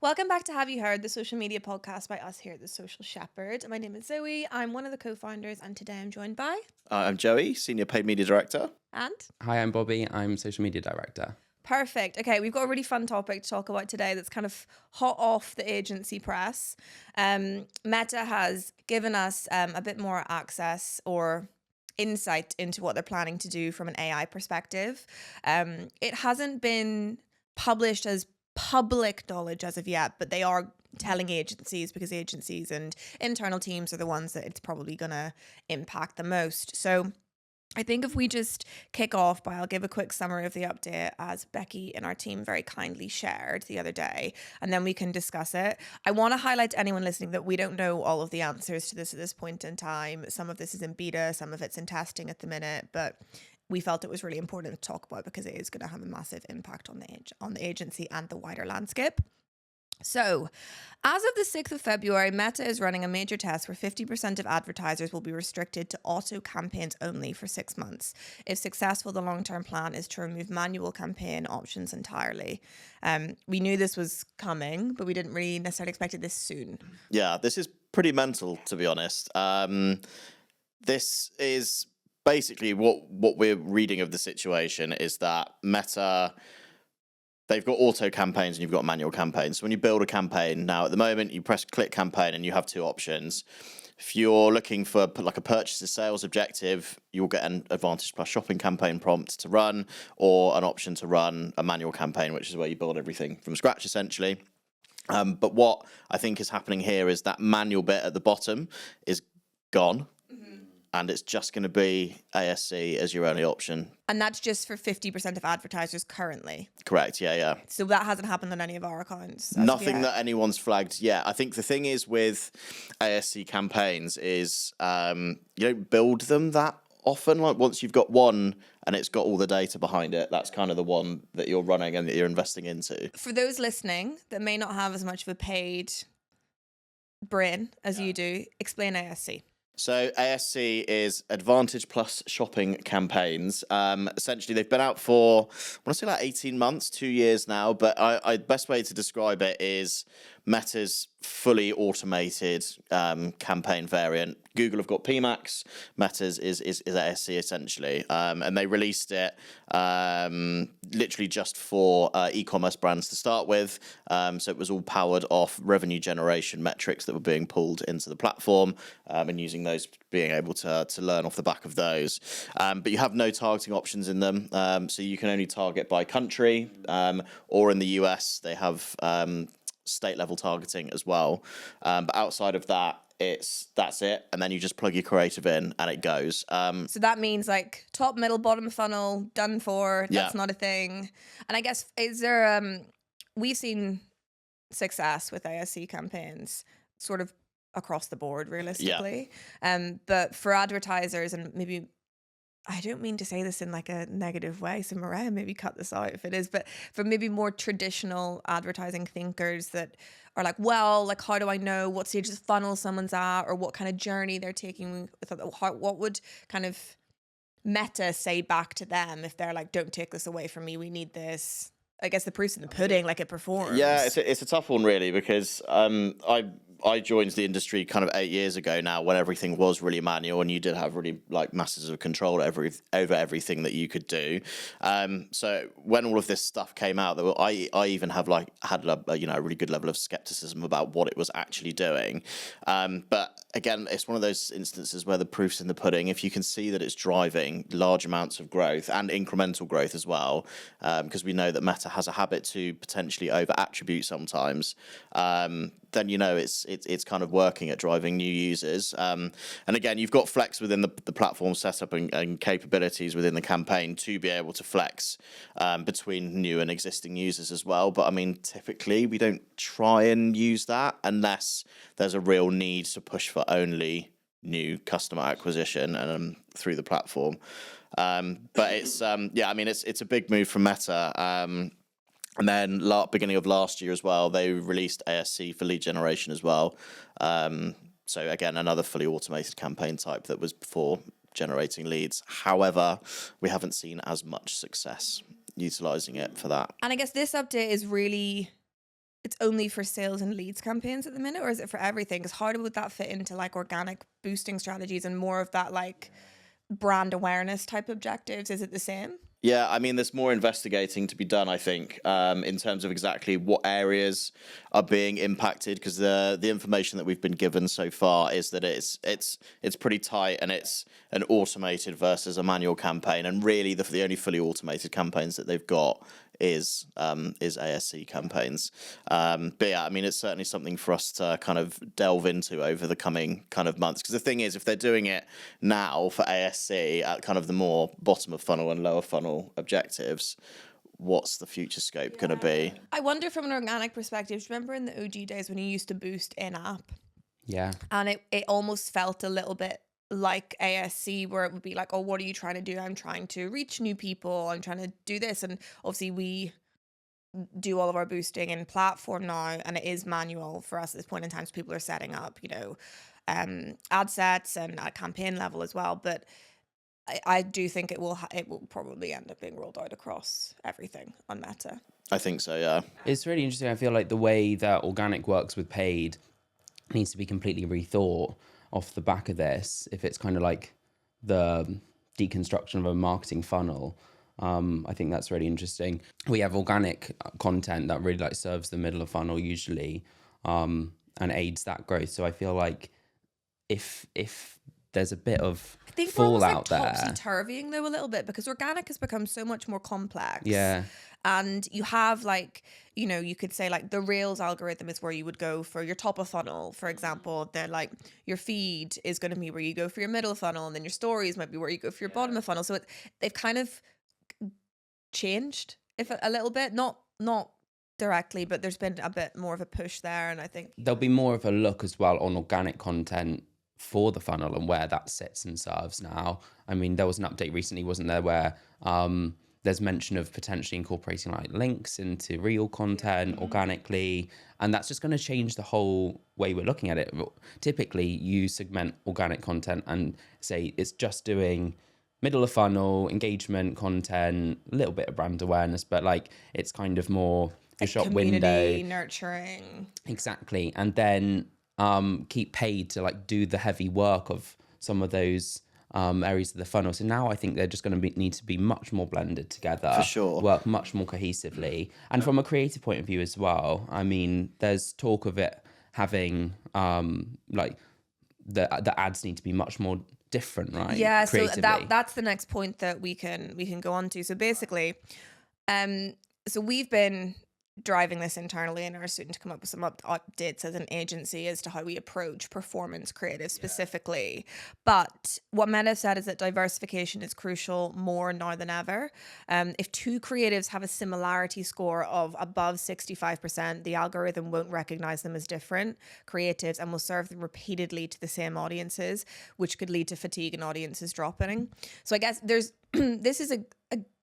Welcome back to Have You Heard, the social media podcast by us here at The Social Shepherd. My name is Zoe. I'm one of the co-founders, and today I'm joined by I'm Joey, Senior Paid Media Director. and Hi, I'm Bobby. I'm social media director. Perfect. Okay, we've got a really fun topic to talk about today that's kind of hot off the agency press. Meta has given us a bit more access or insight into what they're planning to do from an AI perspective. It hasn't been published as public knowledge as of yet, but they are telling agencies because agencies and internal teams are the ones that it's probably going to impact the most. So I think if we just kick off by, I'll give a quick summary of the update as Becky in our team very kindly shared the other day, and then we can discuss it. I want to highlight to anyone listening that we don't know all of the answers to this at this point in time. Some of this is in beta, some of it's in testing at the minute, but we felt it was really important to talk about because it is going to have a massive impact on the agency and the wider landscape. So, as of the 6th of February, Meta is running a major test where 50% of advertisers will be restricted to auto campaigns only for 6 months. If successful, the long-term plan is to remove manual campaign options entirely. We knew this was coming, but we didn't really necessarily expect it this soon. Yeah, this is pretty mental, to be honest. This is basically what we're reading of the situation is that Meta, they've got auto campaigns and you've got manual campaigns. So when you build a campaign, now at the moment, you press click campaign and you have two options. If you're looking for like a purchase or sales objective, you'll get an Advantage Plus shopping campaign prompt to run, or an option to run a manual campaign, which is where you build everything from scratch, essentially. But what I think is happening here is that manual bit at the bottom is gone. And it's just going to be ASC as your only option. And that's just for 50% of advertisers currently. Correct, yeah. So that hasn't happened on any of our accounts. Nothing that anyone's flagged yet. I think the thing is with ASC campaigns is you don't build them that often. Like once you've got one and it's got all the data behind it, that's kind of the one that you're running and that you're investing into. For those listening that may not have as much of a paid brain as you do, explain ASC. So ASC is Advantage Plus shopping campaigns. Essentially, they've been out for, I want to say like 18 months, 2 years now. But best way to describe it is Meta's fully automated campaign variant. Google have got PMax, Meta's is ASC essentially, and they released it literally just for e-commerce brands to start with. So it was all powered off revenue generation metrics that were being pulled into the platform, and using those, being able to learn off the back of those. But you have no targeting options in them, so you can only target by country, or in the US they have state level targeting as well. But outside of that, that's it, and then you just plug your creative in and it goes. So that means like top, middle, bottom funnel, done for. That's not a thing. And I guess is there we've seen success with ASC campaigns sort of across the board realistically. But for advertisers, and maybe I don't mean to say this in like a negative way, so Mariah, maybe cut this out if it is, but for maybe more traditional advertising thinkers that are like, well, like how do I know what stage of the funnel someone's at or what kind of journey they're taking? What would kind of Meta say back to them if they're like, don't take this away from me, we need this? I guess the proof's in the pudding, like it performs. Yeah, it's a tough one really, because I joined the industry kind of 8 years ago now, when everything was really manual and you did have really like masses of control over everything that you could do. So when all of this stuff came out, I even had a really good level of skepticism about what it was actually doing. But again, it's one of those instances where the proof's in the pudding. If you can see that it's driving large amounts of growth and incremental growth as well, because we know that Meta has a habit to potentially over attribute sometimes, then you know it's kind of working at driving new users. And again, you've got flex within the platform setup and capabilities within the campaign to be able to flex between new and existing users as well. But I mean, typically we don't try and use that unless there's a real need to push for only new customer acquisition and through the platform. But it's it's a big move from Meta. And then beginning of last year as well, they released ASC for lead generation as well. So again, another fully automated campaign type that was for generating leads. However, we haven't seen as much success utilizing it for that. And I guess this update is really it's only for sales and leads campaigns at the minute, or is it for everything? Because how would that fit into like organic boosting strategies and more of that like brand awareness type objectives? Is it the same? Yeah, I mean, there's more investigating to be done, I think, in terms of exactly what areas are being impacted, because the information that we've been given so far is that it's pretty tight, and it's an automated versus a manual campaign, and really the only fully automated campaigns that they've got is ASC Campaigns. But yeah, I mean, it's certainly something for us to kind of delve into over the coming kind of months. Because the thing is, if they're doing it now for ASC at kind of the more bottom of funnel and lower funnel objectives, what's the future scope going to be? I wonder from an organic perspective, do you remember in the OG days when you used to boost in-app? Yeah. And it almost felt a little bit like ASC, where it would be like, oh, what are you trying to do? I'm trying to reach new people. I'm trying to do this. And obviously we do all of our boosting in platform now, and it is manual for us at this point in time. So people are setting up, ad sets and at campaign level as well. But I do think it will probably end up being rolled out across everything on Meta. I think so, yeah. It's really interesting. I feel like the way that organic works with paid needs to be completely rethought off the back of this. If it's kind of like the deconstruction of a marketing funnel, I think that's really interesting. We have organic content that really like serves the middle of funnel usually, and aids that growth. So I feel like if there's a bit of I think we're almost like fallout there, topsy-turvying though a little bit, because organic has become so much more complex. yeah, And you have like, you could say like the Rails algorithm is where you would go for your top of funnel, for example. They're like your feed is going to be where you go for your middle funnel, and then your stories might be where you go for your bottom of funnel. So they've kind of changed if a little bit, not directly, but there's been a bit more of a push there. And I think there'll be more of a look as well on organic content for the funnel and where that sits and serves now. I mean, there was an update recently, wasn't there, where there's mention of potentially incorporating like links into real content organically, and that's just going to change the whole way we're looking at it. Typically, you segment organic content and say it's just doing middle of funnel engagement content, a little bit of brand awareness, but like it's kind of more your shop community window, nurturing. exactly, and then keep paid to like do the heavy work of some of those areas of the funnel. So now I think they're just going to need to be much more blended together. For sure. Work much more cohesively. And from a creative point of view as well, I mean, there's talk of it having like the ads need to be much more different, right? Yeah, so Creatively. that's the next point that we can go on to. So basically, so we've been driving this internally and are starting to come up with some updates as an agency as to how we approach performance creative specifically. But what Meta said is that diversification is crucial more now than ever. If two creatives have a similarity score of above 65%, the algorithm won't recognize them as different creatives and will serve them repeatedly to the same audiences, which could lead to fatigue and audiences dropping. So I guess there's this is a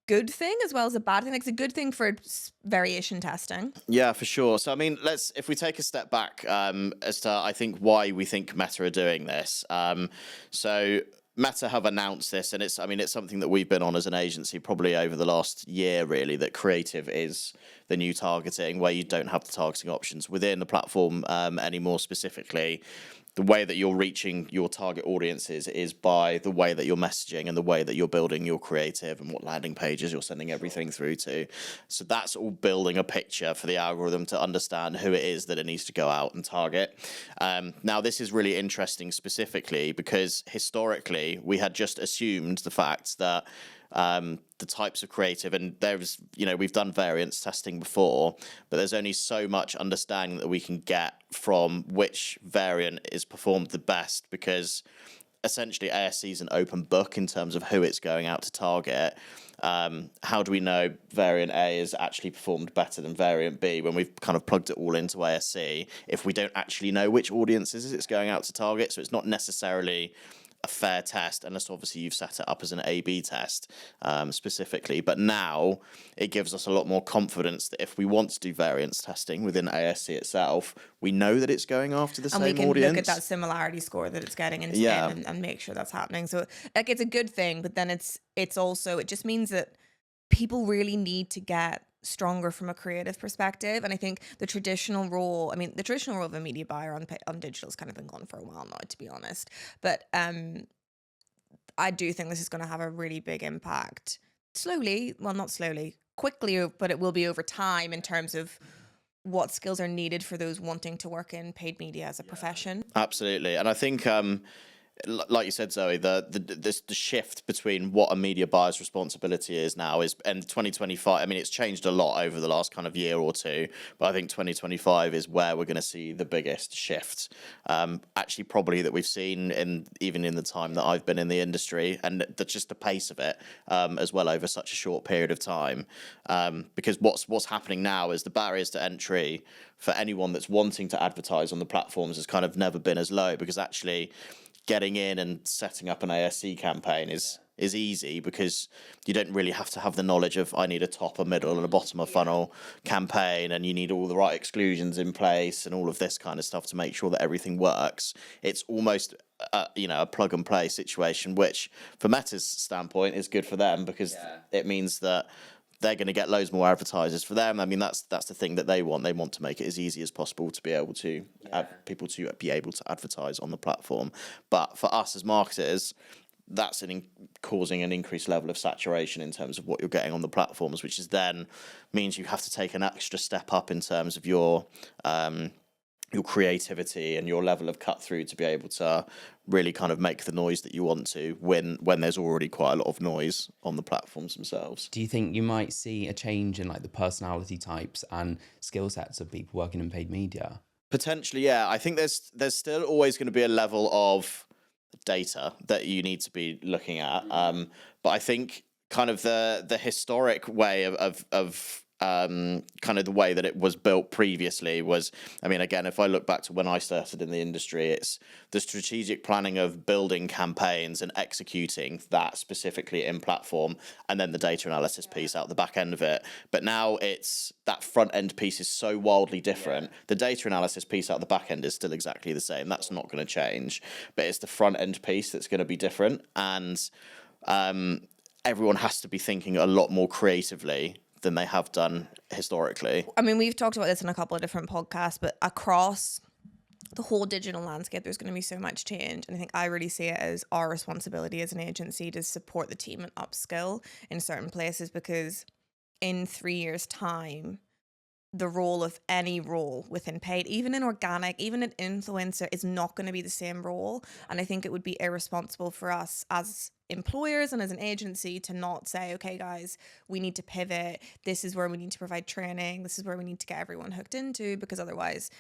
good thing as well as a bad thing. Like, it's a good thing for variation testing. Yeah, for sure. So, I mean, if we take a step back as to, I think, why we think Meta are doing this. So Meta have announced this, and it's something that we've been on as an agency probably over the last year, really, that creative is the new targeting, where you don't have the targeting options within the platform anymore. Specifically, the way that you're reaching your target audiences is by the way that you're messaging and the way that you're building your creative and what landing pages you're sending everything through to. So that's all building a picture for the algorithm to understand who it is that it needs to go out and target. Now, this is really interesting specifically because historically we had just assumed the fact that the types of creative, and we've done variance testing before, but there's only so much understanding that we can get from which variant is performed the best, because essentially ASC is an open book in terms of who it's going out to target. How do we know variant A is actually performed better than variant B when we've kind of plugged it all into ASC if we don't actually know which audiences it's going out to target? So it's not necessarily a fair test unless obviously you've set it up as an A/B test specifically. But now it gives us a lot more confidence that if we want to do variance testing within ASC itself, we know that it's going after the same audience. And we can look at that similarity score that it's getting into and make sure that's happening. So like it's a good thing, but then it's also, it just means that people really need to get stronger from a creative perspective. And I think the traditional role of a media buyer on digital has kind of been gone for a while now, to be honest. But I do think this is going to have a really big impact quickly, but it will be over time in terms of what skills are needed for those wanting to work in paid media as a profession. Absolutely. And I think, like you said, Zoe, the shift between what a media buyer's responsibility is now is, and 2025, I mean, it's changed a lot over the last kind of year or two, but I think 2025 is where we're going to see the biggest shift, actually probably that we've seen even in the time that I've been in the industry, and just the pace of it as well over such a short period of time. Because what's happening now is the barriers to entry for anyone that's wanting to advertise on the platforms has kind of never been as low, because actually getting in and setting up an ASC campaign is easy, because you don't really have to have the knowledge of, I need a top, a middle, and a bottom of funnel campaign, and you need all the right exclusions in place and all of this kind of stuff to make sure that everything works. It's almost a plug and play situation, which for Meta's standpoint is good for them, because it means that they're going to get loads more advertisers for them. I mean, that's the thing that they want. They want to make it as easy as possible to be able to people to be able to advertise on the platform. But for us as marketers, that's causing an increased level of saturation in terms of what you're getting on the platforms, which is then means you have to take an extra step up in terms of your creativity and your level of cut through to be able to really kind of make the noise that you want to when there's already quite a lot of noise on the platforms themselves. Do you think you might see a change in like the personality types and skill sets of people working in paid media? Potentially, yeah. I think there's still always going to be a level of data that you need to be looking at. But I think kind of the historic way of kind of the way that it was built previously was, I mean, again, if I look back to when I started in the industry, it's the strategic planning of building campaigns and executing that specifically in platform, and then the data analysis piece out the back end of it. But now it's that front end piece is so wildly different. The data analysis piece out the back end is still exactly the same. That's not going to change, but it's the front end piece that's going to be different. And everyone has to be thinking a lot more creatively than they have done historically. I mean, we've talked about this in a couple of different podcasts, but across the whole digital landscape, there's going to be so much change. And I think I really see it as our responsibility as an agency to support the team and upskill in certain places, because in 3 years' time, the role of any role within paid, even in organic, even an influencer, is not going to be the same role. And I think it would be irresponsible for us as employers and as an agency to not say, okay, guys, we need to pivot. This is where we need to provide training. This is where we need to get everyone hooked into, because otherwise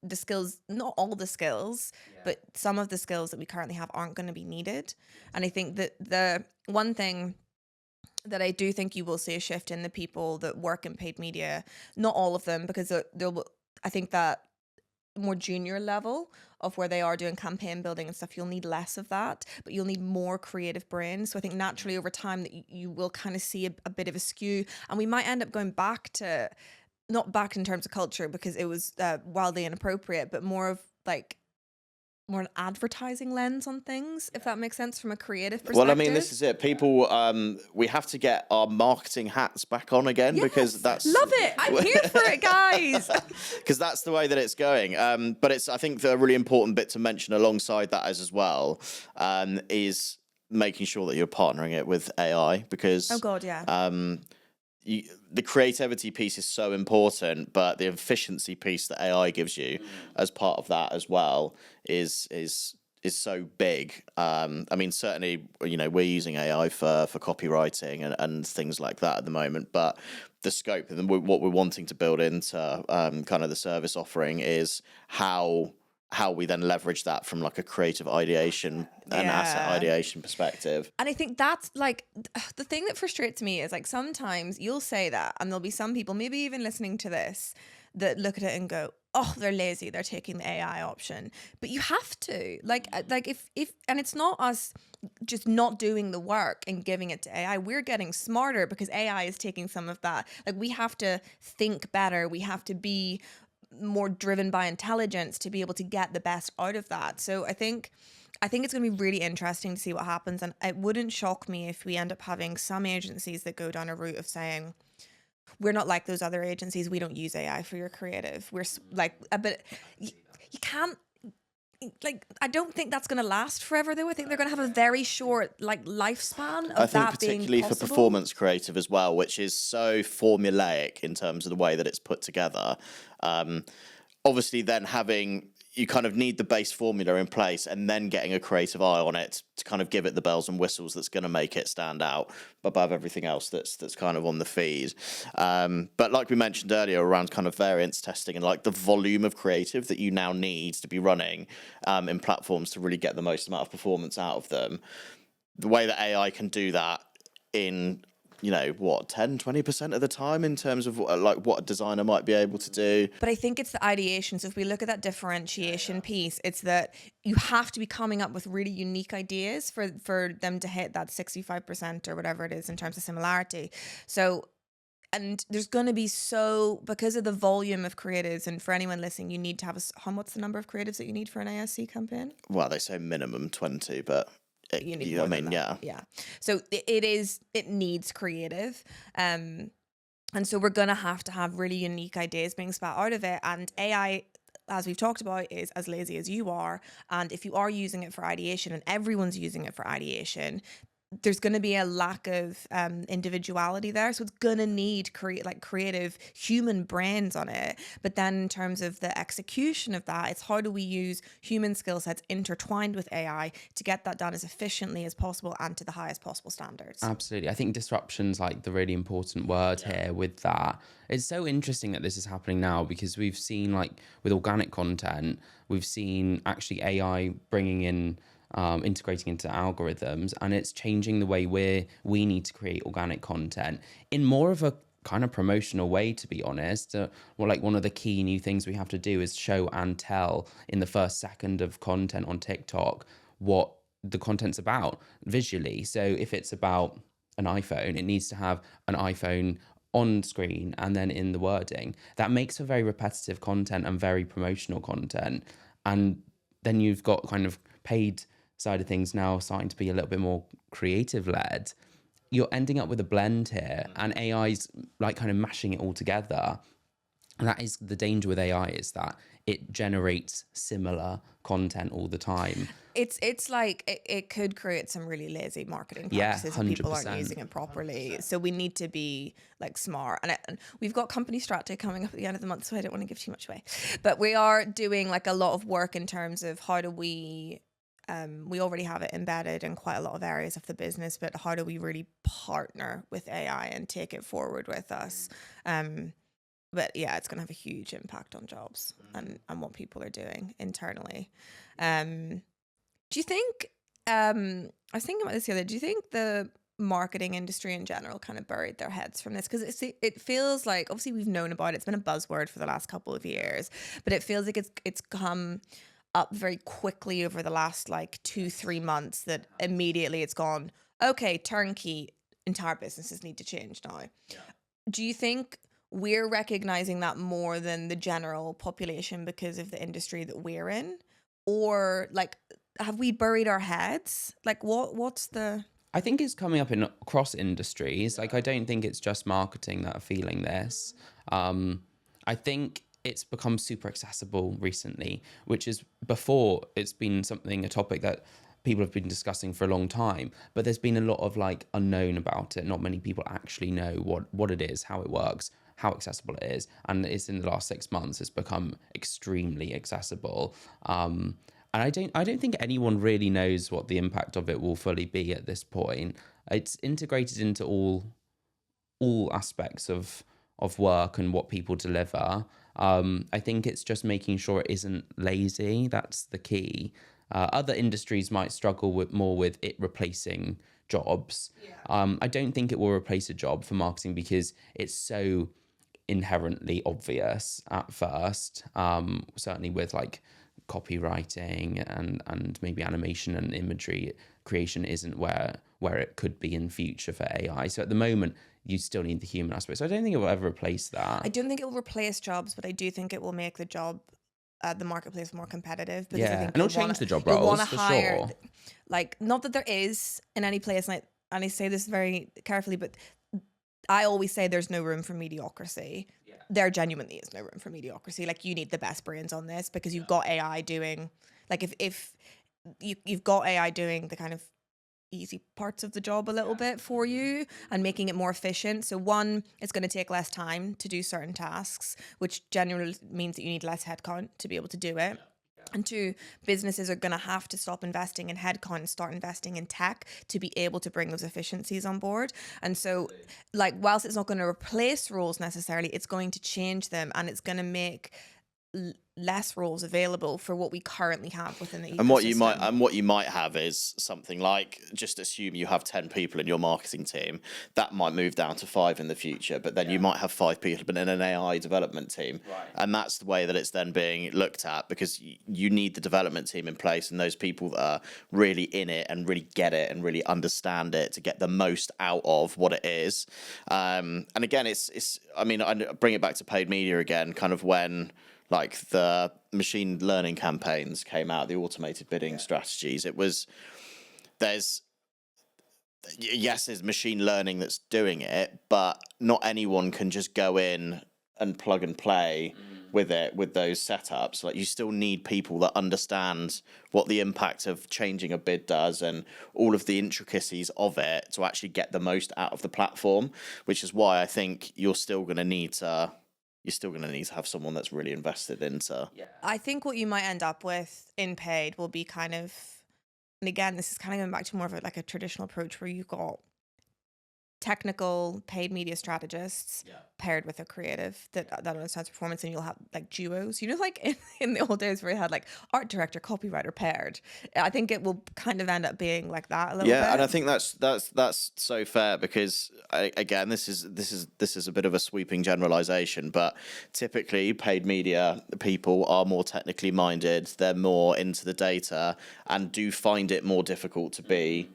the skills, not all the skills, but some of the skills that we currently have aren't going to be needed. And I think that the one thing that I do think you will see a shift in the people that work in paid media, not all of them, because I think that more junior level of where they are doing campaign building and stuff, you'll need less of that, but you'll need more creative brains. So I think naturally over time that you will kind of see a bit of a skew, and we might end up going back to, not back in terms of culture because it was wildly inappropriate, but more of like more an advertising lens on things, if that makes sense from a creative perspective. Well, I mean, this is it. People, we have to get our marketing hats back on again, because that's... Love it. I'm here for it, guys. Because that's the way that it's going. But it's, I think, the really important bit to mention alongside that as well is making sure that you're partnering it with AI, because... Oh, God, yeah. The creativity piece is so important, but the efficiency piece that AI gives you as part of that as well is so big. I mean, certainly, we're using AI for copywriting and things like that at the moment, but the scope and what we're wanting to build into kind of the service offering is how we then leverage that from like a creative ideation and asset ideation perspective. And I think that's like the thing that frustrates me is like sometimes you'll say that and there'll be some people, maybe even listening to this, that look at it and go, oh, they're lazy, they're taking the AI option. But you have to like if and it's not us just not doing the work and giving it to AI. We're getting smarter because AI is taking some of that. Like we have to think better. We have to be more driven by intelligence to be able to get the best out of that. So I think it's going to be really interesting to see what happens, and it wouldn't shock me if we end up having some agencies that go down a route of saying, we're not like those other agencies. We don't use AI for your creative. We're like a bit, you can't, like, I don't think that's going to last forever though. I think they're going to have a very short like lifespan of I think that being particularly for possible. performance creative as well, which is so formulaic in terms of the way that it's put together. Obviously then you kind of need the base formula in place and then getting a creative eye on it to kind of give it the bells and whistles that's going to make it stand out above everything else that's kind of on the feed. But like we mentioned earlier around kind of variance testing and like the volume of creative that you now need to be running in platforms to really get the most amount of performance out of them, the way that AI can do that in 10-20% of the time in terms of what a designer might be able to do. But I think it's the ideation. So if we look at that differentiation piece, it's that you have to be coming up with really unique ideas for them to hit that 65% or whatever it is in terms of similarity. So, and there's going to be because of the volume of creatives, and for anyone listening, you need to have what's the number of creatives that you need for an ASC campaign? Well, they say minimum 20, but you need more than that. Yeah. So it needs creative. And so we're going to have really unique ideas being spat out of it. And AI, as we've talked about, is as lazy as you are. And if you are using it for ideation and everyone's using it for ideation, there's going to be a lack of individuality there. So it's going to need creative human brains on it. But then in terms of the execution of that, it's how do we use human skill sets intertwined with AI to get that done as efficiently as possible and to the highest possible standards. Absolutely. I think disruption's like the really important word here with that. It's so interesting that this is happening now because we've seen like with organic content, we've seen actually AI bringing in integrating into algorithms, and it's changing the way we need to create organic content in more of a kind of promotional way, to be honest. Like one of the key new things we have to do is show and tell in the first second of content on TikTok what the content's about visually. So if it's about an iPhone, it needs to have an iPhone on screen and then in the wording. That makes for very repetitive content and very promotional content. And then you've got kind of paid side of things now starting to be a little bit more creative led. You're ending up with a blend here, and AI's like kind of mashing it all together. And that is the danger with AI, is that it generates similar content all the time. It's like it could create some really lazy marketing practices if people aren't using it properly. 100%. So we need to be like smart. And we've got company strat day coming up at the end of the month, so I don't want to give too much away. But we are doing like a lot of work in terms of how do we already have it embedded in quite a lot of areas of the business, but how do we really partner with AI and take it forward with us? But yeah, it's going to have a huge impact on jobs and what people are doing internally. Do you think, I was thinking about this the other day, do you think the marketing industry in general kind of buried their heads from this? Because it feels like, obviously we've known about it, it's been a buzzword for the last couple of years, but it feels like it's come up very quickly over the last like 2-3 months that immediately it's gone, okay, turnkey, entire businesses need to change now. Yeah. Do you think we're recognizing that more than the general population because of the industry that we're in? Or like, have we buried our heads? Like what's the... I think it's coming up in across industries. Like, I don't think it's just marketing that are feeling this. I think it's become super accessible recently, which is before it's been a topic that people have been discussing for a long time, but there's been a lot of like unknown about it. Not many people actually know what it is, how it works, how accessible it is. And it's in the last 6 months, it's become extremely accessible. And I don't think anyone really knows what the impact of it will fully be at this point. It's integrated into all aspects of work and what people deliver. I think it's just making sure it isn't lazy. That's the key. Other industries might struggle more with it replacing jobs. Yeah. I don't think it will replace a job for marketing because it's so inherently obvious at first. Certainly with like copywriting and maybe animation and imagery creation isn't where it could be in future for AI. So at the moment, you still need the human aspect. So I don't think it will ever replace that. I don't think it will replace jobs, but I do think it will make the marketplace more competitive. Because I think and it'll change the job roles for sure. Like, not that there is in any place, and I say this very carefully, but I always say there's no room for mediocrity. There genuinely is no room for mediocrity. Like, you need the best brains on this, because you've got AI doing, like, if you've got AI doing the kind of easy parts of the job a little bit for you and making it more efficient. So one, it's going to take less time to do certain tasks, which generally means that you need less headcount to be able to do it. And two, businesses are going to have to stop investing in headcount and start investing in tech to be able to bring those efficiencies on board. And so, like, whilst it's not going to replace roles necessarily, it's going to change them, and it's going to make less roles available for what we currently have within the ecosystem. And what you might have is something like, just assume you have 10 people in your marketing team. That might move down to 5 in the future, but then you might have 5 people in an AI development team. Right. And that's the way that it's then being looked at, because you need the development team in place and those people that are really in it and really get it and really understand it to get the most out of what it is. And again, it's I mean, I bring it back to paid media again, kind of when, like, the machine learning campaigns came out, the automated bidding strategies. It was, there's machine learning that's doing it, but not anyone can just go in and plug and play with it, with those setups. Like, you still need people that understand what the impact of changing a bid does and all of the intricacies of it to actually get the most out of the platform, which is why I think you're still going to need to have someone that's really invested into. Yeah. I think what you might end up with in paid will be kind of, and again, this is kind of going back to more of a traditional approach where you've got technical paid media strategists paired with a creative that understands performance, and you'll have like duos, like in the old days where you had like art director, copywriter paired. I think it will kind of end up being like that a little bit. And I think that's so fair, because again, this is a bit of a sweeping generalization, but typically paid media people are more technically minded, they're more into the data, and do find it more difficult to be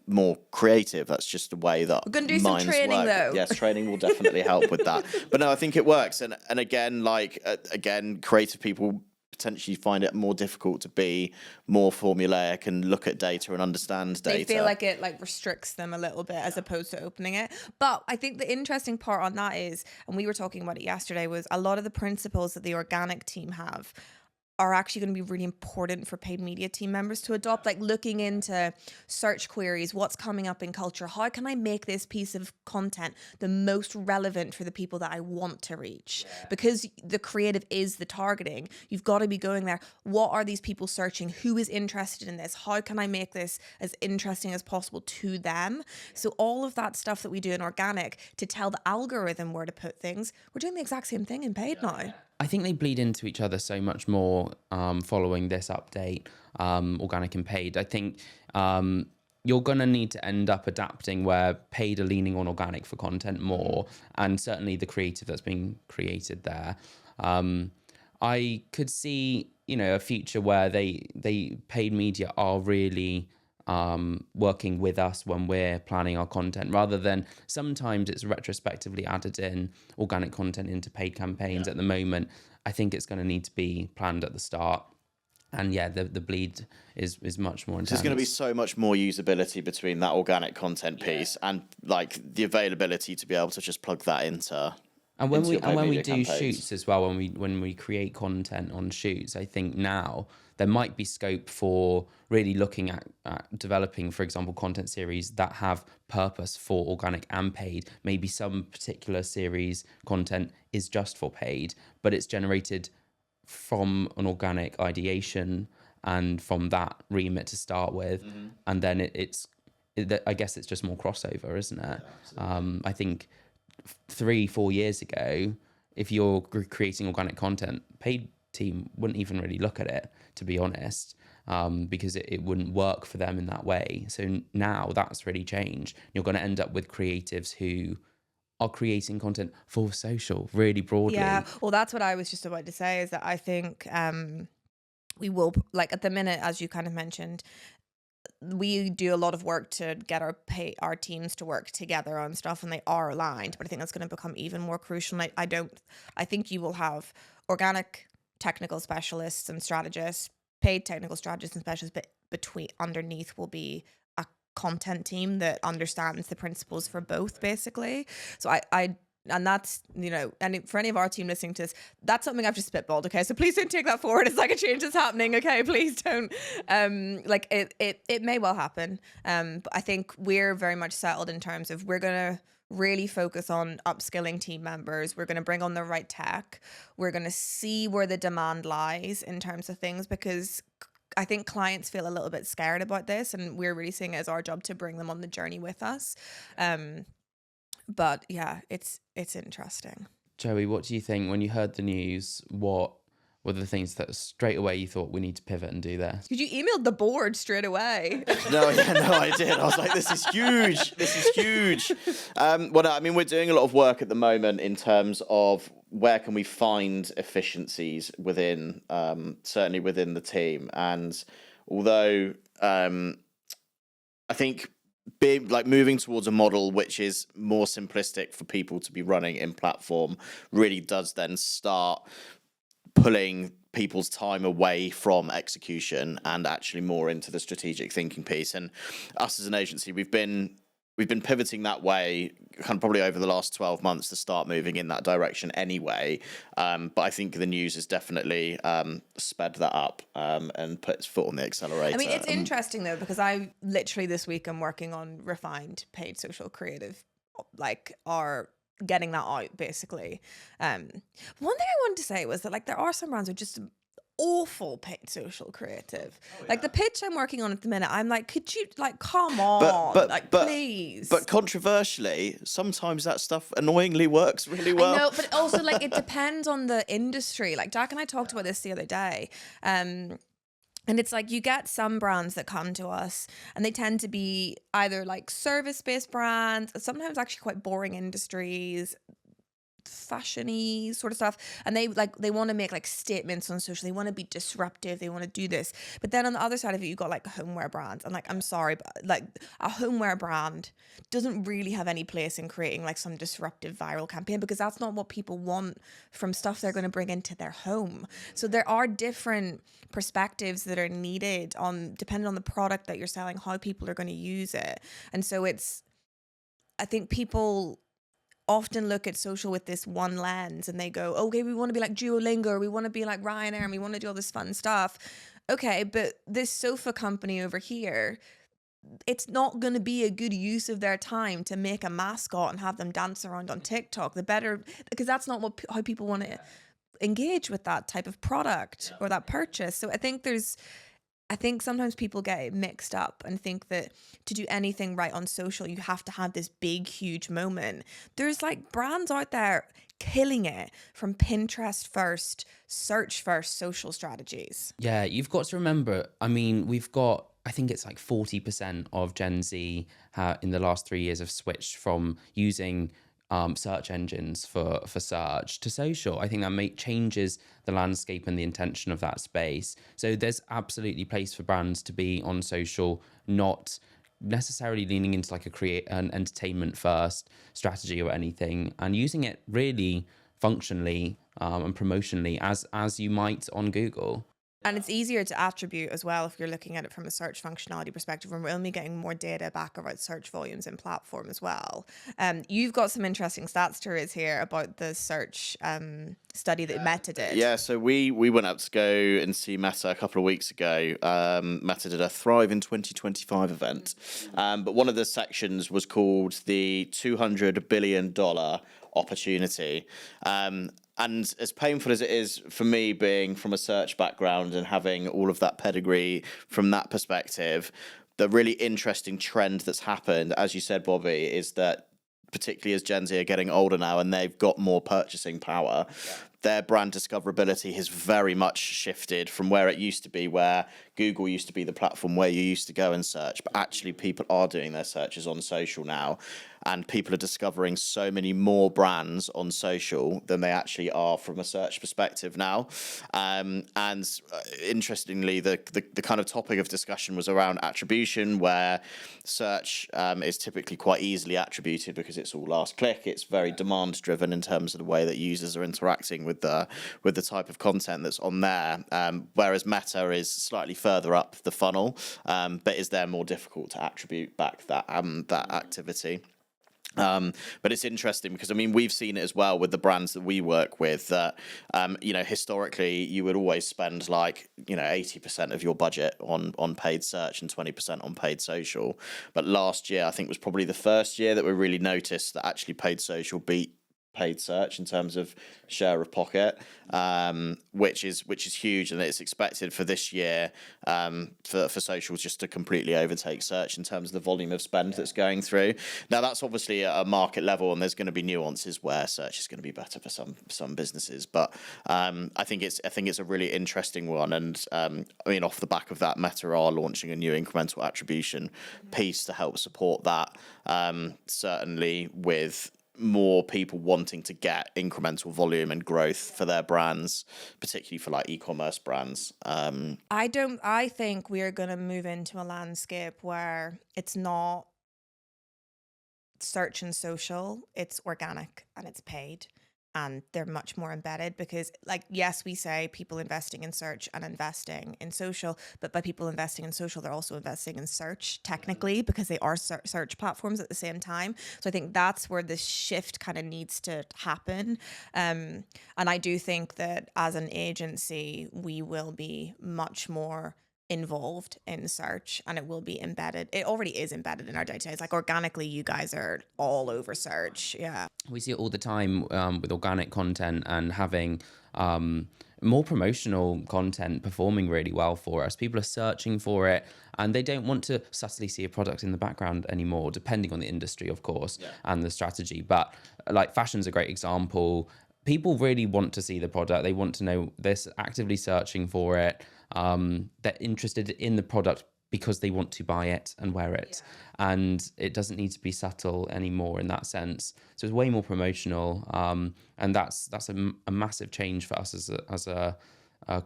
more creative. That's just the way that we're going to do some training work. though. Yes, training will definitely help with that. But no, I think it works. And again, creative people potentially find it more difficult to be more formulaic and look at data and understand data. They feel like it restricts them a little bit as opposed to opening it. But I think the interesting part on that is, and we were talking about it yesterday, was a lot of the principles that the organic team have are actually going to be really important for paid media team members to adopt, like looking into search queries, what's coming up in culture, how can I make this piece of content the most relevant for the people that I want to reach? Because the creative is the targeting, you've got to be going there. What are these people searching? Who is interested in this? How can I make this as interesting as possible to them? So all of that stuff that we do in organic to tell the algorithm where to put things, we're doing the exact same thing in paid now. I think they bleed into each other so much more following this update, organic and paid. I think you're going to need to end up adapting where paid are leaning on organic for content more, and certainly the creative that's being created there. I could see, a future where they paid media are really working with us when we're planning our content, rather than sometimes it's retrospectively added in organic content into paid campaigns. At the moment, I think it's going to need to be planned at the start. And the bleed is much more intense. There's going to be so much more usability between that organic content piece and like the availability to be able to just plug that into. And when we do campaigns. shoots as well, when we create content on shoots, I think now there might be scope for really looking at developing, for example, content series that have purpose for organic and paid. Maybe some particular series content is just for paid, but it's generated from an organic ideation and from that remit to start with. And then I guess it's just more crossover, isn't it? I think 3-4 years ago, if you're creating organic content, paid team wouldn't even really look at it, to be honest, because it wouldn't work for them in that way. So now that's really changed. You're going to end up with creatives who are creating content for social really broadly. Yeah, well, that's what I was just about to say, is that I think we will, like at the minute, as you kind of mentioned, we do a lot of work to get our teams to work together on stuff, and they are aligned, but I think that's going to become even more crucial. And I think you will have organic technical specialists and strategists, paid technical strategists and specialists, but underneath will be a content team that understands the principles for both, basically. So and that's, you know, and for any of our team listening to this, that's something I've just spitballed. Okay, so please don't take that forward. It's like a change is happening. Okay, please don't. Like it may well happen. But I think we're very much settled in terms of we're gonna really focus on upskilling team members. We're going to bring on the right tech. We're going to see where the demand lies in terms of things, because I think clients feel a little bit scared about this, and we're really seeing it as our job to bring them on the journey with us. But yeah, it's interesting. Joey, what do you think when you heard the news? What were the things that straight away you thought we need to pivot and do this? Because you emailed the board straight away. No, I did. I was like, this is huge. This is huge. Well, no, I mean, we're doing a lot of work at the moment in terms of where can we find efficiencies within, certainly within the team. And although I think moving towards a model which is more simplistic for people to be running in platform really does then start pulling people's time away from execution and actually more into the strategic thinking piece. And us as an agency, we've been pivoting that way kind of probably over the last 12 months to start moving in that direction anyway. But I think the news has definitely sped that up and put its foot on the accelerator. I mean, it's interesting though, because I literally this week I'm working on refined paid social creative, like our getting that out basically. One thing I wanted to say was that like there are some brands with just awful paid social creative. Like the pitch I'm working on at the minute, I'm like, could you like come on, please? But controversially, sometimes that stuff annoyingly works really well. I know, but also like it depends on the industry. Like Jack and I talked about this the other day. And it's like you get some brands that come to us and they tend to be either like service-based brands, sometimes actually quite boring industries, fashion-y sort of stuff, and they want to make like statements on social. They want to be disruptive, they want to do this. But then on the other side of it, you got like homeware brands, and like I'm sorry, but like a homeware brand doesn't really have any place in creating like some disruptive viral campaign, because that's not what people want from stuff they're going to bring into their home. So there are different perspectives that are needed on depending on the product that you're selling, how people are going to use it. And so I think people often look at social with this one lens and they go, okay, we want to be like Duolingo, or we want to be like Ryanair, and we want to do all this fun stuff. Okay, but this sofa company over here, it's not going to be a good use of their time to make a mascot and have them dance around on TikTok. Because that's not how people want to engage with that type of product or that purchase. So I think sometimes people get it mixed up and think that to do anything right on social, you have to have this big, huge moment. There's like brands out there killing it from Pinterest first, search first social strategies. Yeah, you've got to remember, I mean, I think it's like 40% of Gen Z in the last 3 years have switched from using search engines for search to social. I think that changes the landscape and the intention of that space. So there's absolutely place for brands to be on social, not necessarily leaning into like an entertainment first strategy or anything, and using it really functionally and promotionally as you might on Google. And it's easier to attribute as well if you're looking at it from a search functionality perspective, and we're only getting more data back about search volumes in platform as well. You've got some interesting stats to us here about the search study that Meta did. Yeah, so we went up to go and see Meta a couple of weeks ago. Meta did a Thrive in 2025 event. But one of the sections was called the $200 billion opportunity. And as painful as it is for me being from a search background and having all of that pedigree from that perspective, the really interesting trend that's happened, as you said, Bobby, is that particularly as Gen Z are getting older now and they've got more purchasing power, their brand discoverability has very much shifted from where it used to be, where Google used to be the platform where you used to go and search, but actually people are doing their searches on social now. and people are discovering so many more brands on social than they actually are from a search perspective now. And interestingly, the kind of topic of discussion was around attribution, where search is typically quite easily attributed because it's all last click. It's very demand driven in terms of the way that users are interacting with the type of content that's on there. Whereas Meta is slightly further up the funnel, but is there more difficult to attribute back that activity. But it's interesting because, I mean, we've seen it as well with the brands that we work with that, historically you would always spend 80% of your budget on paid search and 20% on paid social. But last year, I think, was probably the first year that we really noticed that actually paid social beat paid search in terms of share of pocket, which is huge, and it's expected for this year for socials just to completely overtake search in terms of the volume of spend that's going through. Now that's obviously at a market level, and there's going to be nuances where search is going to be better for some businesses, but I think it's a really interesting one. And off the back of that, Meta are launching a new incremental attribution piece to help support that, certainly with more people wanting to get incremental volume and growth for their brands, particularly for e-commerce brands. I think we are going to move into a landscape where it's not search and social, it's organic and it's paid, and they're much more embedded because, yes, we say people investing in search and investing in social, but by people investing in social, they're also investing in search technically because they are search platforms at the same time. So I think that's where this shift kind of needs to happen. And I do think that as an agency, we will be much more involved in search, and it will be embedded. It already is embedded in our data. It's organically, you guys are all over search. Yeah, we see it all the time with organic content and having more promotional content performing really well for us. People are searching for it and they don't want to subtly see a product in the background anymore, depending on the industry, of course, and the strategy. But fashion's a great example. People really want to see the product. They want to know, they're actively searching for it. They're interested in the product because they want to buy it and wear it. And it doesn't need to be subtle anymore in that sense. So it's way more promotional. And that's a massive change for us as a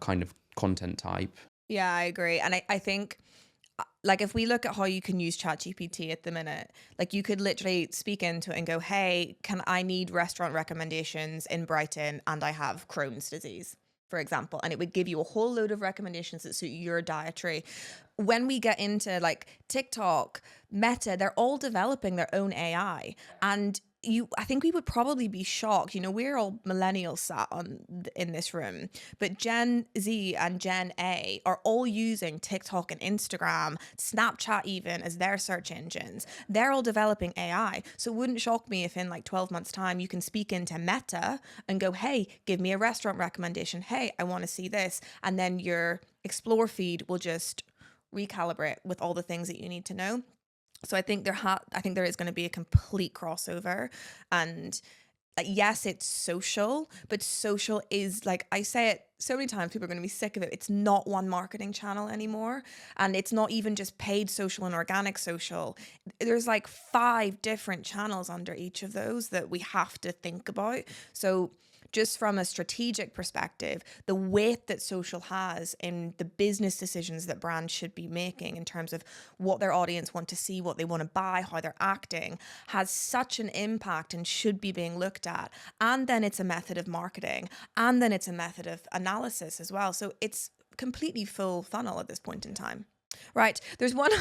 kind of content type. Yeah, I agree. And I think if we look at how you can use ChatGPT at the minute, you could literally speak into it and go, hey, I need restaurant recommendations in Brighton and I have Crohn's disease, for example, and it would give you a whole load of recommendations that suit your dietary. When we get into TikTok, Meta, they're all developing their own AI, and I think we would probably be shocked. We're all millennials sat in this room, but Gen Z and Gen A are all using TikTok and Instagram, Snapchat even as their search engines. They're all developing AI. So it wouldn't shock me if in 12 months time, you can speak into Meta and go, hey, give me a restaurant recommendation. Hey, I want to see this. And then your Explore feed will just recalibrate with all the things that you need to know. So I think there is going to be a complete crossover, and yes, it's social, but social is, I say it so many times, people are going to be sick of it. It's not one marketing channel anymore, and it's not even just paid social and organic social. There's 5 different channels under each of those that we have to think about. So just from a strategic perspective, the weight that social has in the business decisions that brands should be making in terms of what their audience want to see, what they want to buy, how they're acting, has such an impact and should be being looked at. And then it's a method of marketing, and then it's a method of analysis as well. So it's completely full funnel at this point in time. Right. There's one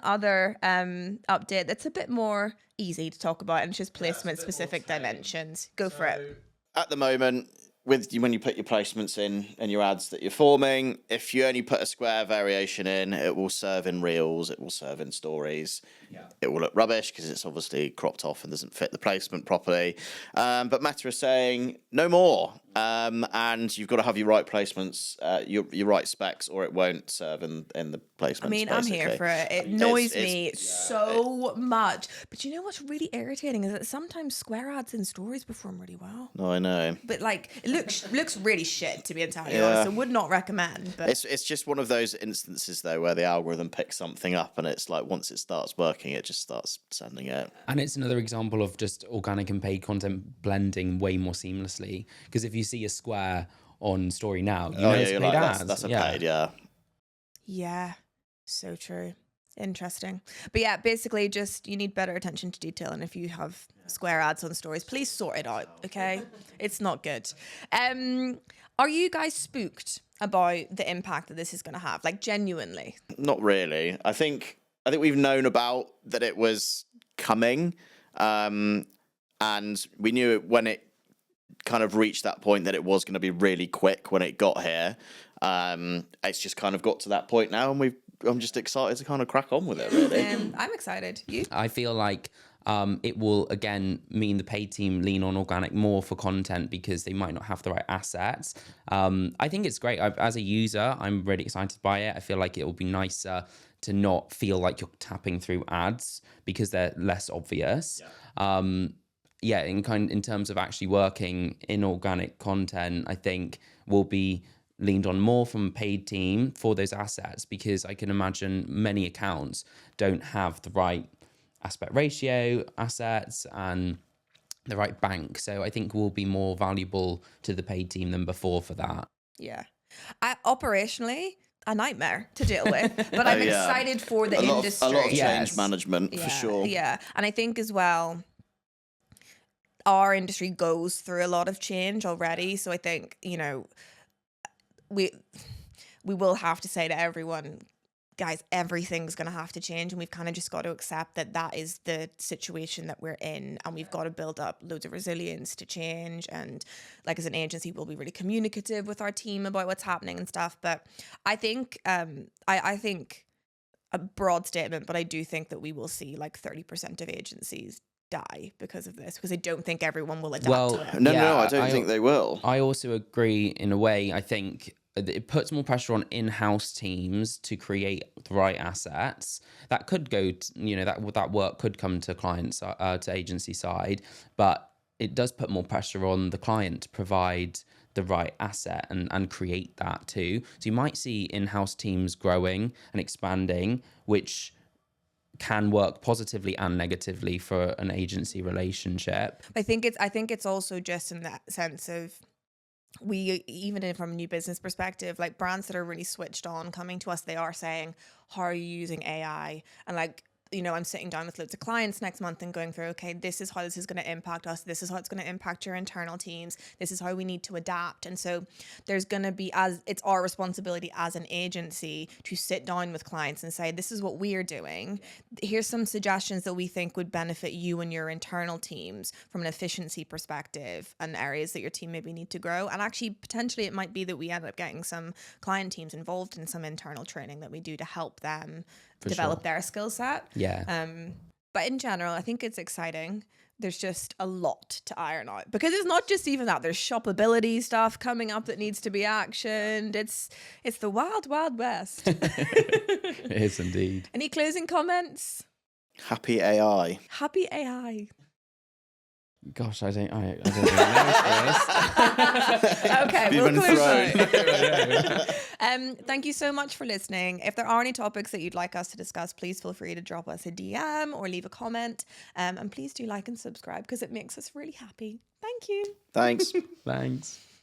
other update that's a bit more easy to talk about, and it's just placement specific dimensions. Go for it. At the moment, when you put your placements in and your ads that you're forming, if you only put a square variation in, it will serve in Reels, it will serve in Stories. It will look rubbish because it's obviously cropped off and doesn't fit the placement properly. But Meta is saying no more. And you've got to have your right placements, your right specs, or it won't serve in the placements. I mean, basically. I'm here for it. It annoys me so much. But you know what's really irritating is that sometimes Square ads and stories perform really well. No, I know. But like, it looks really shit, to be entirely honest. I would not recommend. But it's just one of those instances though where the algorithm picks something up, and it's like once it starts working, it just starts sending it. And it's another example of just organic and paid content blending way more seamlessly. Because if you see a Square on story now, you know it's paid ads. That's a paid, yeah. Yeah, so true. Interesting. But yeah, basically just you need better attention to detail, and if you have Square ads on stories, please sort it out, okay? It's not good. Are you guys spooked about the impact that this is going to have? Like, genuinely? Not really. I think we've known about that it was coming, and we knew it when it kind of reached that point that it was going to be really quick when it got here. It's just kind of got to that point now, and I'm just excited to kind of crack on with it, really. I'm excited. You? I feel like it will, again, mean the paid team lean on organic more for content because they might not have the right assets. I think it's great. As a user, I'm really excited by it. I feel like it will be nicer to not feel like you're tapping through ads because they're less obvious. In terms of actually working in organic content, I think will be leaned on more from a paid team for those assets, because I can imagine many accounts don't have the right aspect ratio assets and the right bank. So I think will be more valuable to the paid team than before for that. Yeah. Operationally, a nightmare to deal with, but I'm excited for the industry. A lot of change management, for sure. Yeah, and I think as well, our industry goes through a lot of change already. So I think, we will have to say to everyone, guys, everything's going to have to change. And we've kind of just got to accept that is the situation that we're in. And we've got to build up loads of resilience to change. And like as an agency, we'll be really communicative with our team about what's happening and stuff. But I think, I think a broad statement, but I do think that we will see like 30% of agencies die because of this, because I don't think everyone will adapt to it. No, I don't think they will. I also agree in a way. I think it puts more pressure on in-house teams to create the right assets. That could go to, that work could come to clients, to agency side, but it does put more pressure on the client to provide the right asset and create that too. So you might see in-house teams growing and expanding, which can work positively and negatively for an agency relationship. I think it's also just in that sense of even from a new business perspective, like brands that are really switched on coming to us, they are saying, how are you using AI? And like, I'm sitting down with loads of clients next month and going through, okay, this is how this is going to impact us. This is how it's going to impact your internal teams. This is how we need to adapt. And so there's going to be, it's our responsibility as an agency to sit down with clients and say, this is what we're doing. Here's some suggestions that we think would benefit you and your internal teams from an efficiency perspective and areas that your team maybe need to grow. And actually, potentially it might be that we end up getting some client teams involved in some internal training that we do to help them develop their skill set. Yeah. But in general, I think it's exciting. There's just a lot to iron out, because it's not just even that. There's shoppability stuff coming up that needs to be actioned. It's the wild, wild west. It is indeed. Any closing comments? Happy AI. Happy AI. Gosh, I don't really know first. Okay, we'll close out. Thank you so much for listening. If there are any topics that you'd like us to discuss, please feel free to drop us a DM or leave a comment. And please do like and subscribe, because it makes us really happy. Thank you. Thanks. Thanks.